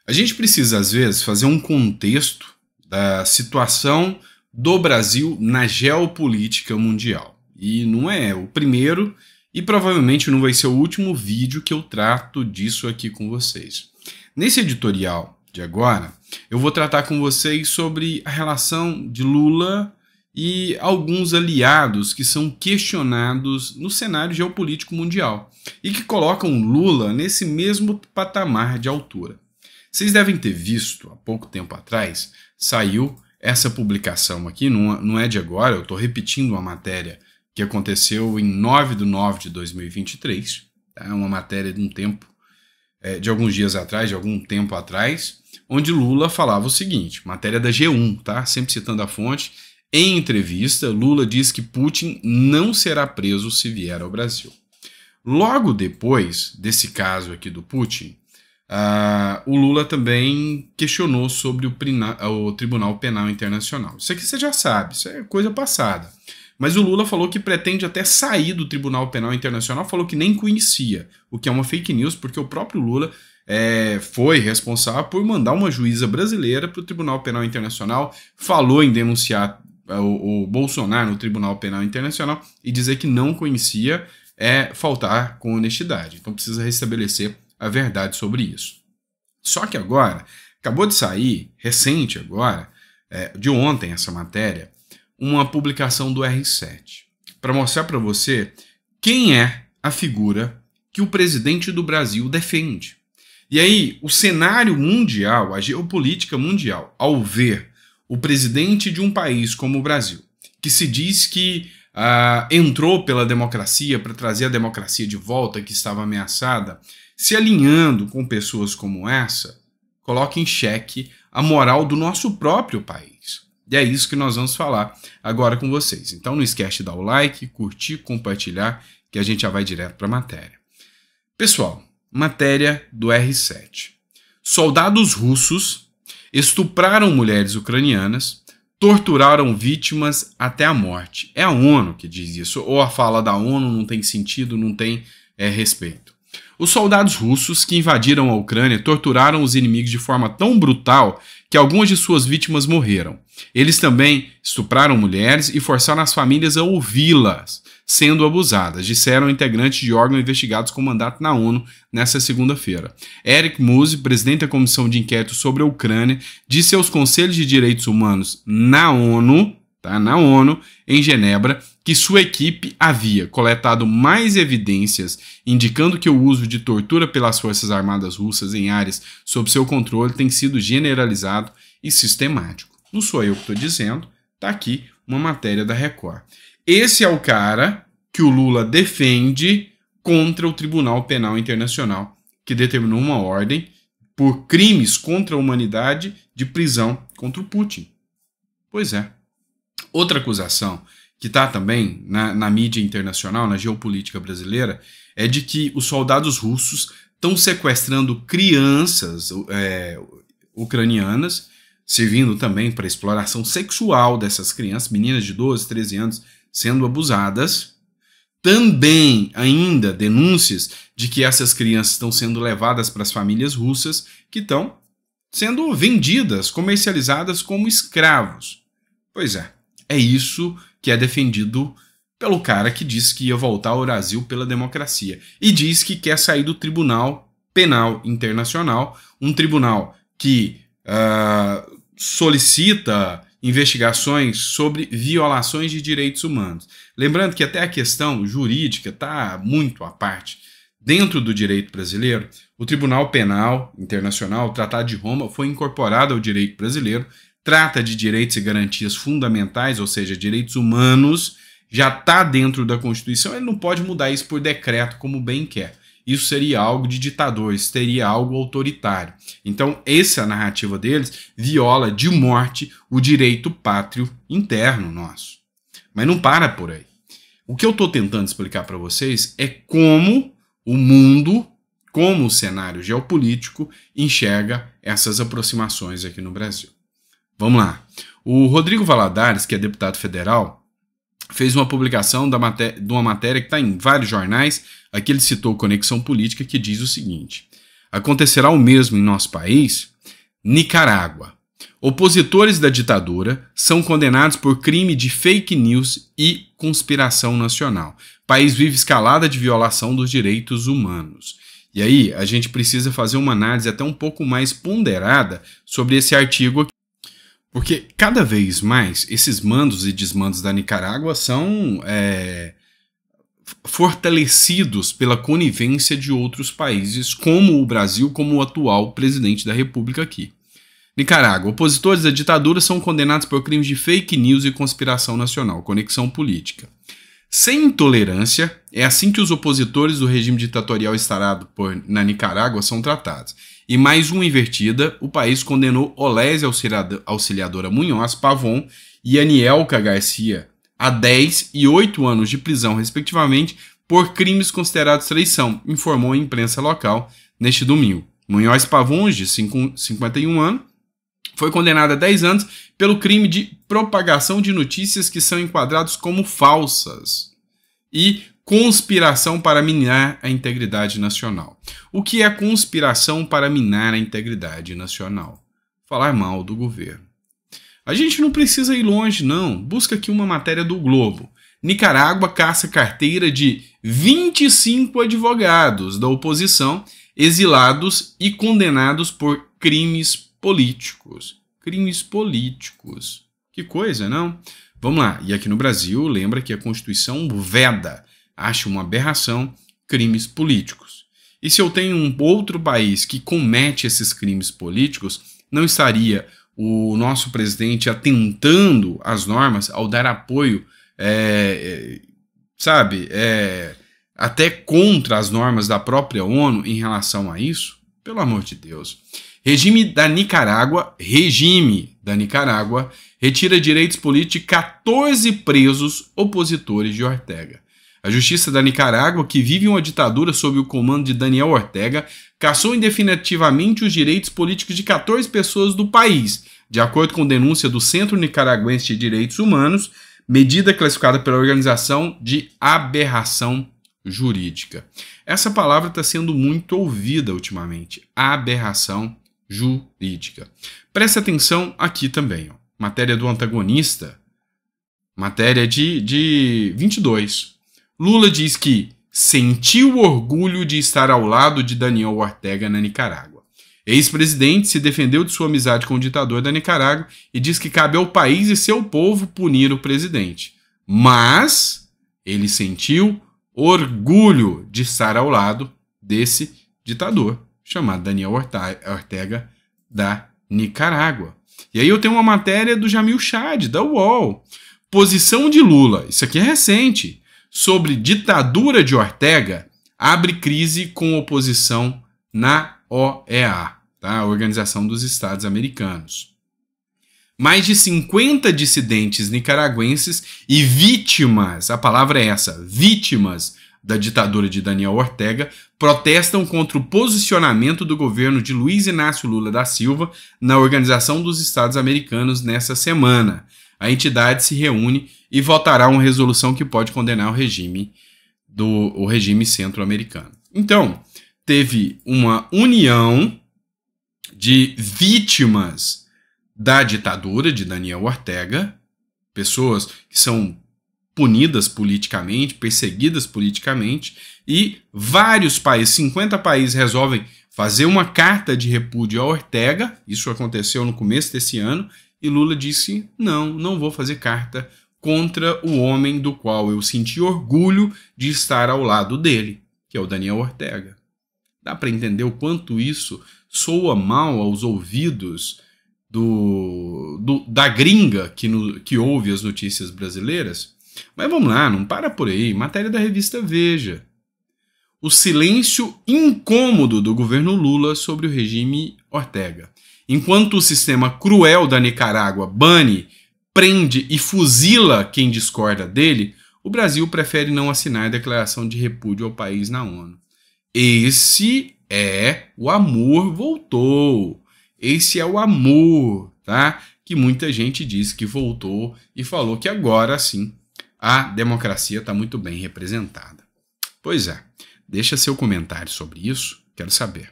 A gente precisa, às vezes, fazer um contexto da situação do Brasil na geopolítica mundial. E não é o primeiro e provavelmente não vai ser o último vídeo que eu trato disso aqui com vocês. Nesse editorial de agora, eu vou tratar com vocês sobre a relação de Lula e alguns aliados que são questionados no cenário geopolítico mundial e que colocam Lula nesse mesmo patamar de altura. Vocês devem ter visto, há pouco tempo atrás, saiu essa publicação aqui, não é de agora, eu estou repetindo uma matéria que aconteceu em 9/9/2023, tá? Uma matéria de um tempo, de alguns dias atrás, de algum tempo atrás, onde Lula falava o seguinte, matéria da G1, tá? Sempre citando a fonte, em entrevista, Lula diz que Putin não será preso se vier ao Brasil. Logo depois desse caso aqui do Putin, o Lula também questionou sobre o Tribunal Penal Internacional. Isso aqui você já sabe, isso é coisa passada. Mas o Lula falou que pretende até sair do Tribunal Penal Internacional, falou que nem conhecia, o que é uma fake news, porque o próprio Lula foi responsável por mandar uma juíza brasileira para o Tribunal Penal Internacional, falou em denunciar o Bolsonaro no Tribunal Penal Internacional e dizer que não conhecia faltar com honestidade. Então precisa restabelecer a verdade sobre isso. Só que agora, acabou de sair, recente agora, de ontem essa matéria, uma publicação do R7, para mostrar para você quem é a figura que o presidente do Brasil defende. E aí, o cenário mundial, a geopolítica mundial, ao ver o presidente de um país como o Brasil, que se diz que entrou pela democracia para trazer a democracia de volta, que estava ameaçada, se alinhando com pessoas como essa, coloca em xeque a moral do nosso próprio país. E é isso que nós vamos falar agora com vocês. Então não esquece de dar o like, curtir, compartilhar, que a gente já vai direto para a matéria. Pessoal, matéria do R7. Soldados russos estupraram mulheres ucranianas, torturaram vítimas até a morte. É a ONU que diz isso, ou a fala da ONU não tem sentido, não tem respeito. Os soldados russos que invadiram a Ucrânia torturaram os inimigos de forma tão brutal que algumas de suas vítimas morreram. Eles também estupraram mulheres e forçaram as famílias a ouvi-las sendo abusadas, disseram integrantes de órgãos investigados com mandato na ONU nesta segunda-feira. Eric Muse, presidente da Comissão de Inquérito sobre a Ucrânia, disse aos Conselhos de Direitos Humanos na ONU, em Genebra, que sua equipe havia coletado mais evidências indicando que o uso de tortura pelas Forças Armadas Russas em áreas sob seu controle tem sido generalizado e sistemático. Não sou eu que estou dizendo, está aqui uma matéria da Record. Esse é o cara que o Lula defende contra o Tribunal Penal Internacional, que determinou uma ordem por crimes contra a humanidade de prisão contra o Putin. Pois é. Outra acusação que está também na mídia internacional, na geopolítica brasileira, é de que os soldados russos estão sequestrando crianças ucranianas, servindo também para exploração sexual dessas crianças, meninas de 12, 13 anos sendo abusadas. Também ainda denúncias de que essas crianças estão sendo levadas para as famílias russas que estão sendo vendidas, comercializadas como escravos. Pois é. É isso que é defendido pelo cara que disse que ia voltar ao Brasil pela democracia. E diz que quer sair do Tribunal Penal Internacional, um tribunal que solicita investigações sobre violações de direitos humanos. Lembrando que até a questão jurídica está muito à parte. Dentro do direito brasileiro, o Tribunal Penal Internacional, o Tratado de Roma, foi incorporado ao direito brasileiro, trata de direitos e garantias fundamentais, ou seja, direitos humanos, já está dentro da Constituição, ele não pode mudar isso por decreto como bem quer. Isso seria algo de ditador, isso seria algo autoritário. Então, essa narrativa deles viola de morte o direito pátrio interno nosso. Mas não para por aí. O que eu estou tentando explicar para vocês é como o mundo, como o cenário geopolítico enxerga essas aproximações aqui no Brasil. Vamos lá. O Rodrigo Valadares, que é deputado federal, fez uma publicação de uma matéria que está em vários jornais. Aqui ele citou Conexão Política, que diz o seguinte: acontecerá o mesmo em nosso país Nicarágua. Opositores da ditadura são condenados por crime de fake news e conspiração nacional. O país vive escalada de violação dos direitos humanos. E aí, a gente precisa fazer uma análise até um pouco mais ponderada sobre esse artigo aqui. Porque cada vez mais esses mandos e desmandos da Nicarágua são fortalecidos pela conivência de outros países, como o Brasil, como o atual presidente da República aqui. Nicarágua. Opositores da ditadura são condenados por crimes de fake news e conspiração nacional, conexão política. Sem intolerância, é assim que os opositores do regime ditatorial instalado na Nicarágua são tratados. E mais uma invertida, o país condenou Olésia Auxiliadora Munhoz Pavon e Anielka Garcia a 10 e 8 anos de prisão, respectivamente, por crimes considerados traição, informou a imprensa local neste domingo. Munhoz Pavon, de 51 anos, foi condenado a 10 anos pelo crime de propagação de notícias que são enquadrados como falsas e conspiração para minar a integridade nacional. O que é conspiração para minar a integridade nacional? Falar mal do governo. A gente não precisa ir longe, não. Busca aqui uma matéria do Globo. Nicarágua caça carteira de 25 advogados da oposição exilados e condenados por crimes políticos. Crimes políticos. Que coisa, não? Vamos lá. E aqui no Brasil, lembra que a Constituição veda, acha uma aberração, crimes políticos. E se eu tenho um outro país que comete esses crimes políticos, não estaria o nosso presidente atentando às normas ao dar apoio, até contra as normas da própria ONU em relação a isso? Pelo amor de Deus. Regime da Nicarágua retira direitos políticos de 14 presos opositores de Ortega. A Justiça da Nicarágua, que vive uma ditadura sob o comando de Daniel Ortega, cassou indefinitivamente os direitos políticos de 14 pessoas do país, de acordo com denúncia do Centro Nicaragüense de Direitos Humanos, medida classificada pela organização de aberração jurídica. Essa palavra está sendo muito ouvida ultimamente, aberração jurídica. Preste atenção aqui também, ó. Matéria do Antagonista, matéria de 22. Lula diz que sentiu orgulho de estar ao lado de Daniel Ortega na Nicarágua. Ex-presidente se defendeu de sua amizade com o ditador da Nicarágua e diz que cabe ao país e seu povo punir o presidente. Mas ele sentiu orgulho de estar ao lado desse ditador, chamado Daniel Ortega da Nicarágua. E aí eu tenho uma matéria do Jamil Chad, da UOL. Posição de Lula, isso aqui é recente, sobre ditadura de Ortega, abre crise com oposição na OEA, tá? A Organização dos Estados Americanos. Mais de 50 dissidentes nicaragüenses e vítimas, a palavra é essa, vítimas da ditadura de Daniel Ortega, protestam contra o posicionamento do governo de Luiz Inácio Lula da Silva na Organização dos Estados Americanos nessa semana. A entidade se reúne e votará uma resolução que pode condenar o regime centro-americano. Então, teve uma união de vítimas da ditadura de Daniel Ortega, pessoas que são punidas politicamente, perseguidas politicamente, e vários países, 50 países, resolvem fazer uma carta de repúdio a Ortega. Isso aconteceu no começo desse ano, e Lula disse, não vou fazer carta contra o homem do qual eu senti orgulho de estar ao lado dele, que é o Daniel Ortega. Dá para entender o quanto isso soa mal aos ouvidos da gringa que ouve as notícias brasileiras? Mas vamos lá, não para por aí. Matéria da revista Veja. O silêncio incômodo do governo Lula sobre o regime Ortega. Enquanto o sistema cruel da Nicarágua bane, prende e fuzila quem discorda dele, o Brasil prefere não assinar a declaração de repúdio ao país na ONU. Esse é o amor voltou. Esse é o amor, tá? Que muita gente disse que voltou e falou que agora sim a democracia está muito bem representada. Pois é, deixa seu comentário sobre isso, quero saber.